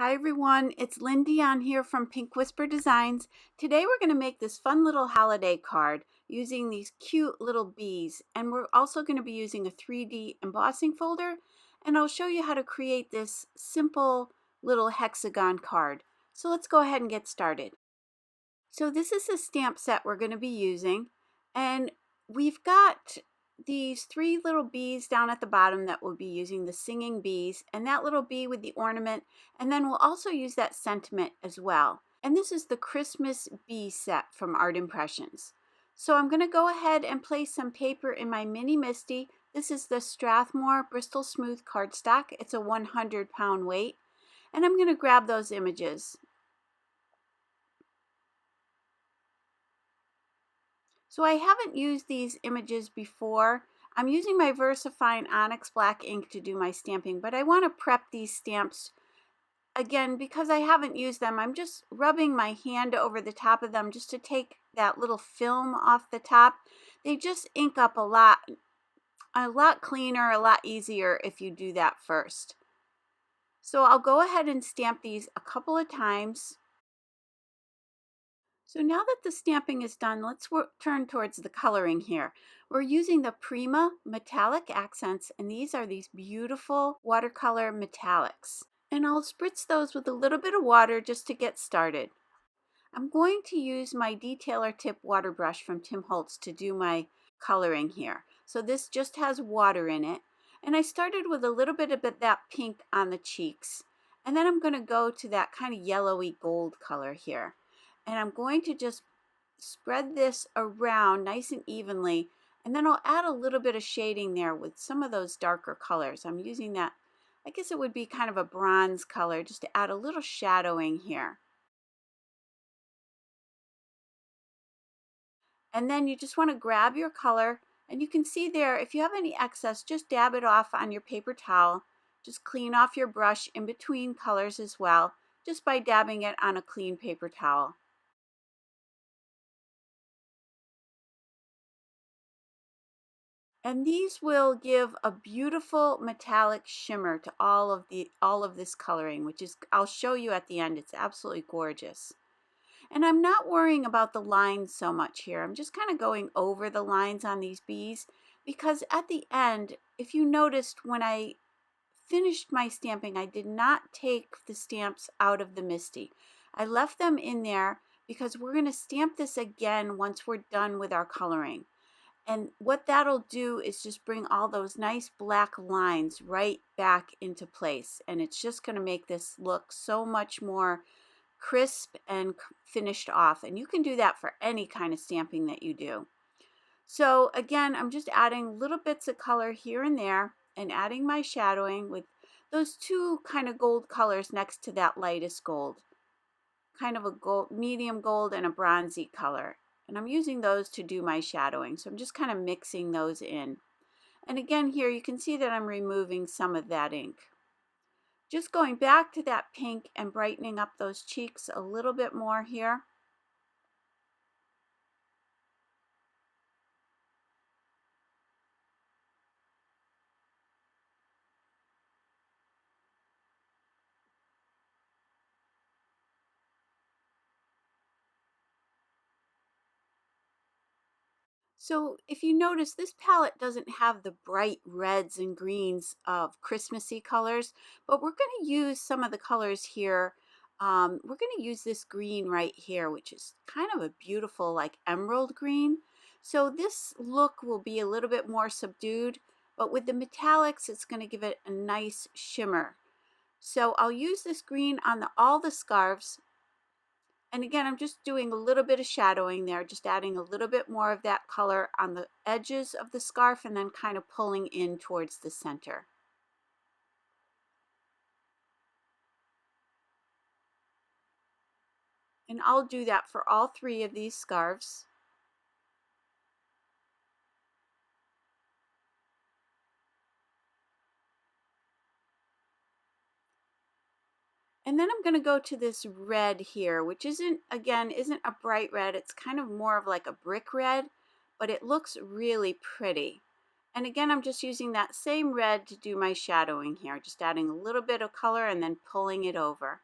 Hi everyone, it's Lindy on here from Pink Whisper Designs. Today we're going to make this fun little holiday card using these cute little bees, and we're also going to be using a 3D embossing folder, and I'll show you how to create this simple little hexagon card. So let's go ahead and get started. So this is the stamp set we're going to be using, and we've got these three little bees down at the bottom that we'll be using, the singing bees, and that little bee with the ornament, and then we'll also use that sentiment as well. And this is the Christmas bee set from Art Impressions. So I'm going to go ahead and place some paper in my mini MISTI. This is the Strathmore Bristol Smooth cardstock. It's a 100-pound weight, and I'm going to grab those images. So I haven't used these images before. I'm using my VersaFine Onyx Black ink to do my stamping, but I want to prep these stamps. Again, because I haven't used them, I'm just rubbing my hand over the top of them just to take that little film off the top. They just ink up a lot cleaner, a lot easier if you do that first. So I'll go ahead and stamp these a couple of times. So now that the stamping is done, let's turn towards the coloring here. We're using the Prima metallic accents, and these are these beautiful watercolor metallics. And I'll spritz those with a little bit of water just to get started. I'm going to use my detailer tip water brush from Tim Holtz to do my coloring here. So this just has water in it. And I started with a little bit of that pink on the cheeks. And then I'm going to go to that kind of yellowy gold color here. And I'm going to just spread this around nice and evenly, and then I'll add a little bit of shading there with some of those darker colors. I'm using that, I guess it would be kind of a bronze color, just to add a little shadowing here. And then you just want to grab your color, and you can see there, if you have any excess, just dab it off on your paper towel. Just clean off your brush in between colors as well, just by dabbing it on a clean paper towel. And these will give a beautiful metallic shimmer to all of this coloring, which is, I'll show you at the end. It's absolutely gorgeous. And I'm not worrying about the lines so much here. I'm just kind of going over the lines on these bees, because at the end, if you noticed when I finished my stamping, I did not take the stamps out of the MISTI. I left them in there because we're going to stamp this again once we're done with our coloring. And what that'll do is just bring all those nice black lines right back into place. And it's just going to make this look so much more crisp and finished off. And you can do that for any kind of stamping that you do. So again, I'm just adding little bits of color here and there and adding my shadowing with those two kind of gold colors next to that lightest gold. Kind of a gold, medium gold and a bronzy color. And I'm using those to do my shadowing. So I'm just kind of mixing those in. And again, here you can see that I'm removing some of that ink. Just going back to that pink and brightening up those cheeks a little bit more here. So if you notice, this palette doesn't have the bright reds and greens of Christmassy colors, but we're going to use some of the colors here. We're going to use this green right here, which is kind of a beautiful like emerald green. So this look will be a little bit more subdued, but with the metallics, it's going to give it a nice shimmer. So I'll use this green on all the scarves. And again, I'm just doing a little bit of shadowing there, just adding a little bit more of that color on the edges of the scarf and then kind of pulling in towards the center. And I'll do that for all three of these scarves. And then I'm going to go to this red here, which isn't a bright red. It's kind of more of like a brick red, but it looks really pretty. And again, I'm just using that same red to do my shadowing here, just adding a little bit of color and then pulling it over.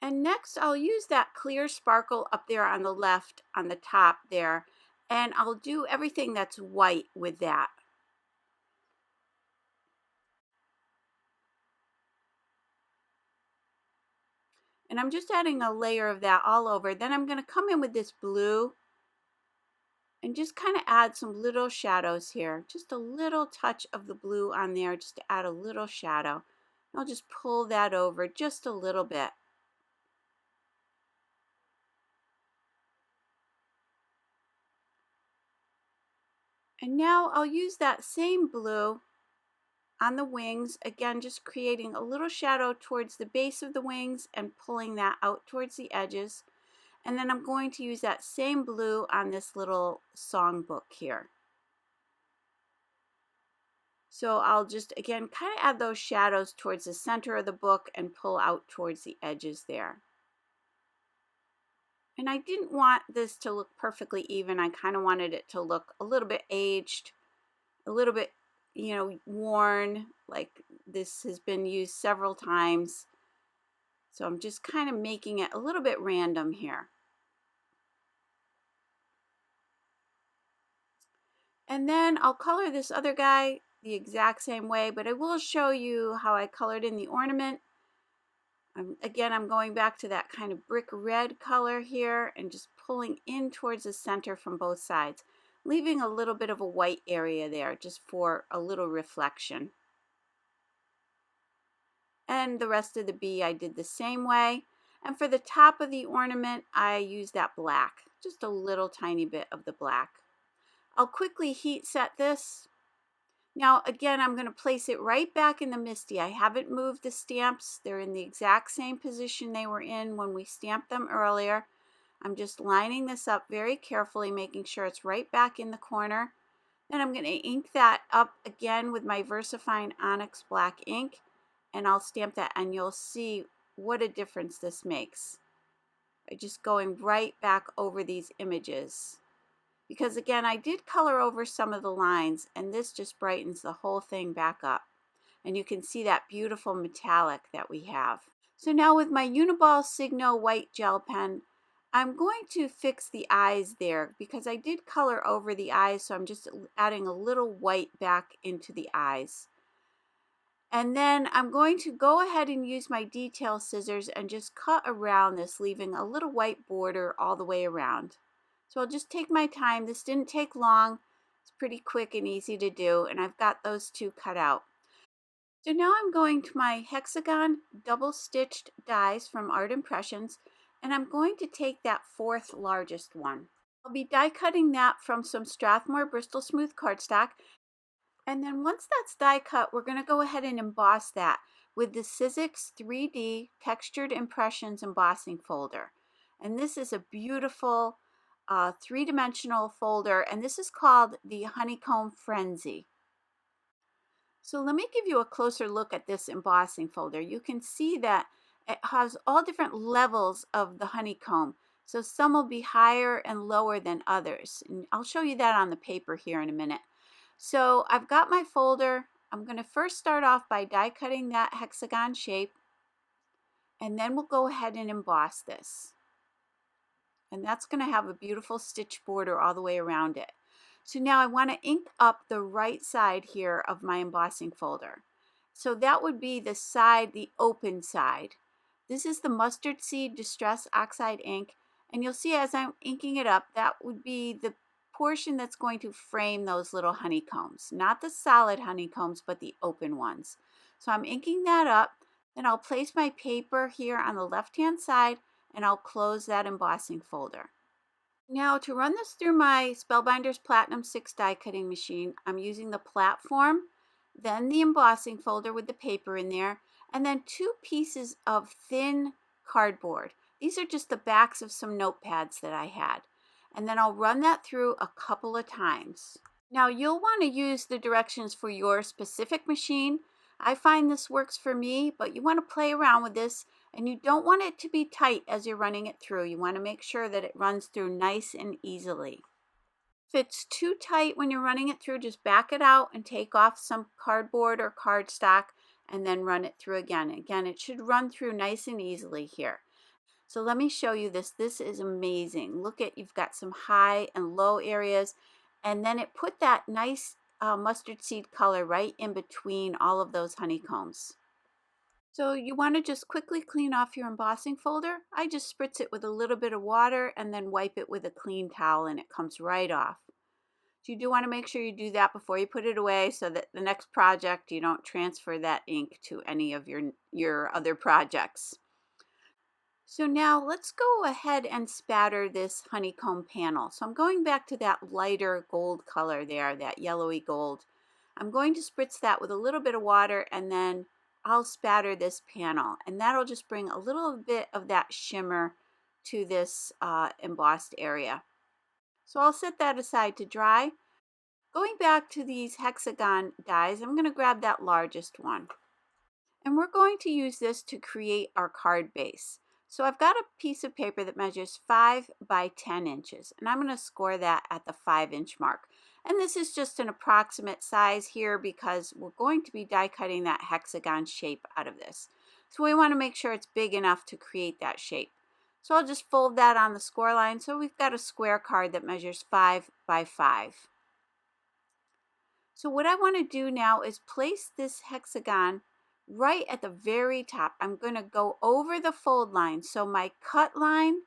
And next I'll use that clear sparkle up there on the left on the top there, and I'll do everything that's white with that. And I'm just adding a layer of that all over. Then I'm going to come in with this blue and just kind of add some little shadows here. Just a little touch of the blue on there just to add a little shadow. I'll just pull that over just a little bit. And now I'll use that same blue on the wings, again just creating a little shadow towards the base of the wings and pulling that out towards the edges. And then I'm going to use that same blue on this little songbook here. So I'll just again kind of add those shadows towards the center of the book and pull out towards the edges there. And I didn't want this to look perfectly even. I kind of wanted it to look a little bit aged, a little bit, worn, like this has been used several times. So I'm just kind of making it a little bit random here. And then I'll color this other guy the exact same way, but I will show you how I colored in the ornament. Again, I'm going back to that kind of brick red color here and just pulling in towards the center from both sides, leaving a little bit of a white area there just for a little reflection. And the rest of the bee I did the same way. And for the top of the ornament, I used that black, just a little tiny bit of the black. I'll quickly heat set this. Now again, I'm going to place it right back in the MISTI. I haven't moved the stamps. They're in the exact same position they were in when we stamped them earlier. I'm just lining this up very carefully, making sure it's right back in the corner. Then I'm going to ink that up again with my VersaFine Onyx black ink, and I'll stamp that, and you'll see what a difference this makes by just going right back over these images. Because again, I did color over some of the lines, and this just brightens the whole thing back up. And you can see that beautiful metallic that we have. So now with my uni-ball Signo White Gel Pen, I'm going to fix the eyes there because I did color over the eyes, so I'm just adding a little white back into the eyes. And then I'm going to go ahead and use my detail scissors and just cut around this, leaving a little white border all the way around. So I'll just take my time. This didn't take long. It's pretty quick and easy to do, and I've got those two cut out. So now I'm going to my Hexagon double stitched dies from Art Impressions, and I'm going to take that fourth largest one. I'll be die cutting that from some Strathmore Bristol Smooth cardstock, and then once that's die cut, we're going to go ahead and emboss that with the Sizzix 3D Textured Impressions embossing folder. And this is a beautiful three-dimensional folder, and this is called the Honeycomb Frenzy. So let me give you a closer look at this embossing folder. You can see that it has all different levels of the honeycomb. So some will be higher and lower than others. And I'll show you that on the paper here in a minute. So I've got my folder. I'm going to first start off by die cutting that hexagon shape, and then we'll go ahead and emboss this. And that's going to have a beautiful stitch border all the way around it. So now I want to ink up the right side here of my embossing folder. So that would be the side, the open side. This is the Mustard Seed Distress Oxide ink, and you'll see as I'm inking it up, that would be the portion that's going to frame those little honeycombs. Not the solid honeycombs, but the open ones. So I'm inking that up, then I'll place my paper here on the left-hand side, and I'll close that embossing folder. Now to run this through my Spellbinders Platinum 6 die cutting machine, I'm using the platform, then the embossing folder with the paper in there, and then two pieces of thin cardboard. These are just the backs of some notepads that I had. And then I'll run that through a couple of times. Now you'll want to use the directions for your specific machine. I find this works for me, but you want to play around with this, and you don't want it to be tight as you're running it through. You want to make sure that it runs through nice and easily. If it's too tight when you're running it through, just back it out and take off some cardboard or cardstock and then run it through again. Again, it should run through nice and easily here. So let me show you this. This is amazing. Look at, you've got some high and low areas, and then it put that nice mustard seed color right in between all of those honeycombs. So you want to just quickly clean off your embossing folder. I just spritz it with a little bit of water and then wipe it with a clean towel, and it comes right off. So you do want to make sure you do that before you put it away, so that the next project you don't transfer that ink to any of your other projects. So now let's go ahead and spatter this honeycomb panel. So I'm going back to that lighter gold color there, that yellowy gold. I'm going to spritz that with a little bit of water, and then I'll spatter this panel, and that'll just bring a little bit of that shimmer to this embossed area. So I'll set that aside to dry. Going back to these hexagon dies, I'm going to grab that largest one. And we're going to use this to create our card base. So I've got a piece of paper that measures 5 by 10 inches, and I'm going to score that at the 5-inch mark. And this is just an approximate size here because we're going to be die cutting that hexagon shape out of this. So we want to make sure it's big enough to create that shape. So I'll just fold that on the score line. So we've got a square card that measures 5 by 5. So what I want to do now is place this hexagon right at the very top. I'm going to go over the fold line. So my cut line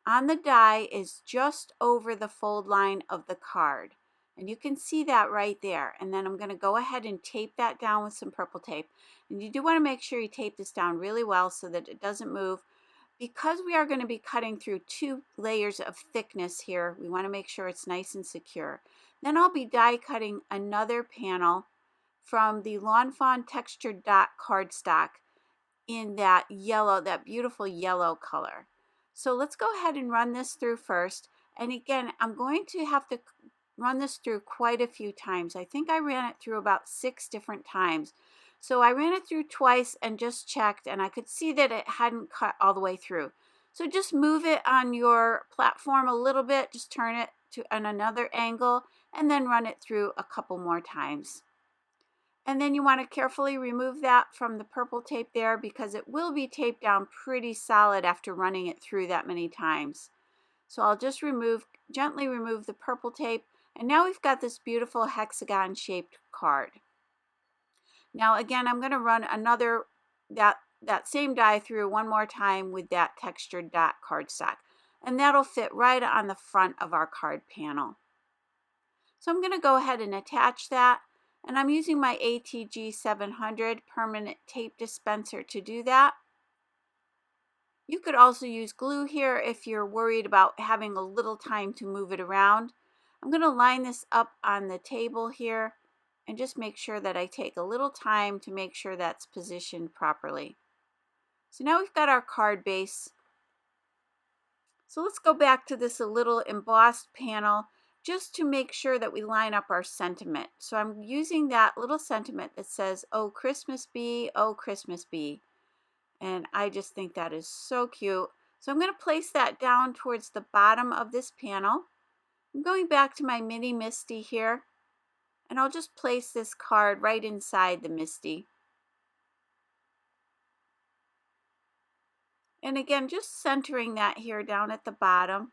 on the die is just over the fold line of the card. And you can see that right there. And then I'm going to go ahead and tape that down with some purple tape. And you do want to make sure you tape this down really well so that it doesn't move. Because we are going to be cutting through 2 layers of thickness here, we want to make sure it's nice and secure. Then I'll be die cutting another panel from the Lawn Fawn textured dot cardstock in that yellow, that beautiful yellow color. So let's go ahead and run this through first. And again, I'm going to have to run this through quite a few times. I think I ran it through about 6 different times. So I ran it through twice and just checked, and I could see that it hadn't cut all the way through. So just move it on your platform a little bit, just turn it to another angle, and then run it through a couple more times. And then you want to carefully remove that from the purple tape there because it will be taped down pretty solid after running it through that many times. So I'll just gently remove the purple tape, and now we've got this beautiful hexagon shaped card. Now again, I'm going to run that same die through one more time with that textured dot cardstock, and that'll fit right on the front of our card panel. So I'm going to go ahead and attach that, and I'm using my ATG 700 permanent tape dispenser to do that. You could also use glue here if you're worried about having a little time to move it around. I'm going to line this up on the table here and just make sure that I take a little time to make sure that's positioned properly. So now we've got our card base. So let's go back to this little embossed panel just to make sure that we line up our sentiment. So I'm using that little sentiment that says, "Oh Christmas bee, oh Christmas bee." And I just think that is so cute. So I'm going to place that down towards the bottom of this panel. I'm going back to my mini Misty here, and I'll just place this card right inside the Misty. And again, just centering that here down at the bottom.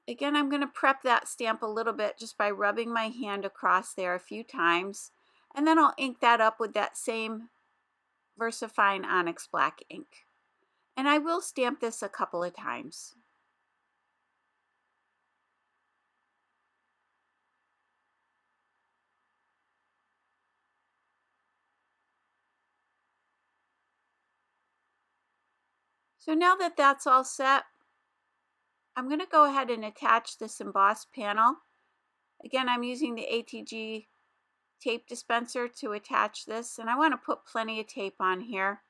Again, I'm going to prep that stamp a little bit just by rubbing my hand across there a few times. And then I'll ink that up with that same VersaFine Onyx Black ink. And I will stamp this a couple of times. So now that that's all set, I'm going to go ahead and attach this embossed panel. Again, I'm using the ATG tape dispenser to attach this, and I want to put plenty of tape on here.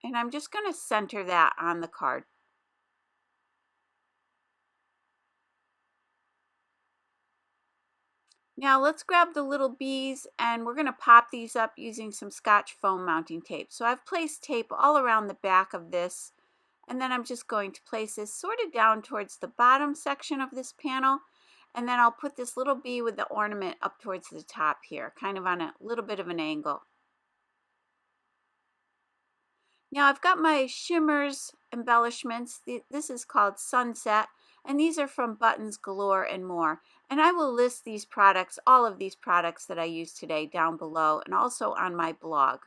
And I'm just going to center that on the card. Now let's grab the little bees, and we're going to pop these up using some Scotch foam mounting tape. So I've placed tape all around the back of this, and then I'm just going to place this sort of down towards the bottom section of this panel, and then I'll put this little bee with the ornament up towards the top here, kind of on a little bit of an angle. Now I've got my shimmers embellishments. This is called Sunset, and these are from Buttons Galore and More. And I will list these products, all of these products that I use today, down below and also on my blog.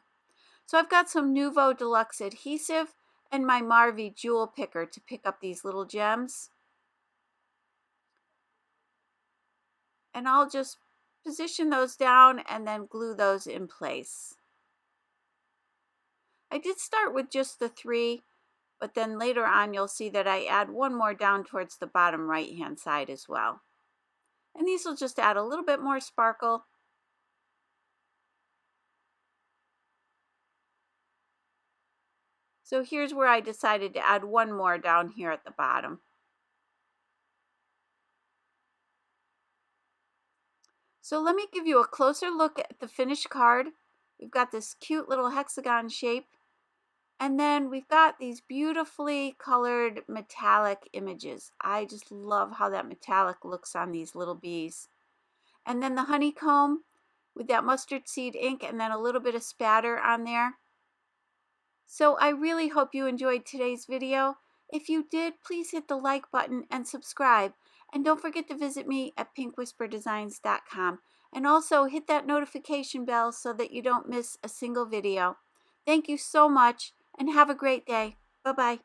So I've got some Nuvo Deluxe adhesive and my Marvy jewel picker to pick up these little gems. And I'll just position those down and then glue those in place. I did start with just the 3, but then later on you'll see that I add one more down towards the bottom right hand side as well. And these will just add a little bit more sparkle. So here's where I decided to add one more down here at the bottom. So let me give you a closer look at the finished card. We've got this cute little hexagon shape. And then we've got these beautifully colored metallic images. I just love how that metallic looks on these little bees. And then the honeycomb with that mustard seed ink and then a little bit of spatter on there. So I really hope you enjoyed today's video. If you did, please hit the like button and subscribe. And don't forget to visit me at pinkwhisperdesigns.com. And also hit that notification bell so that you don't miss a single video. Thank you so much and have a great day. Bye-bye.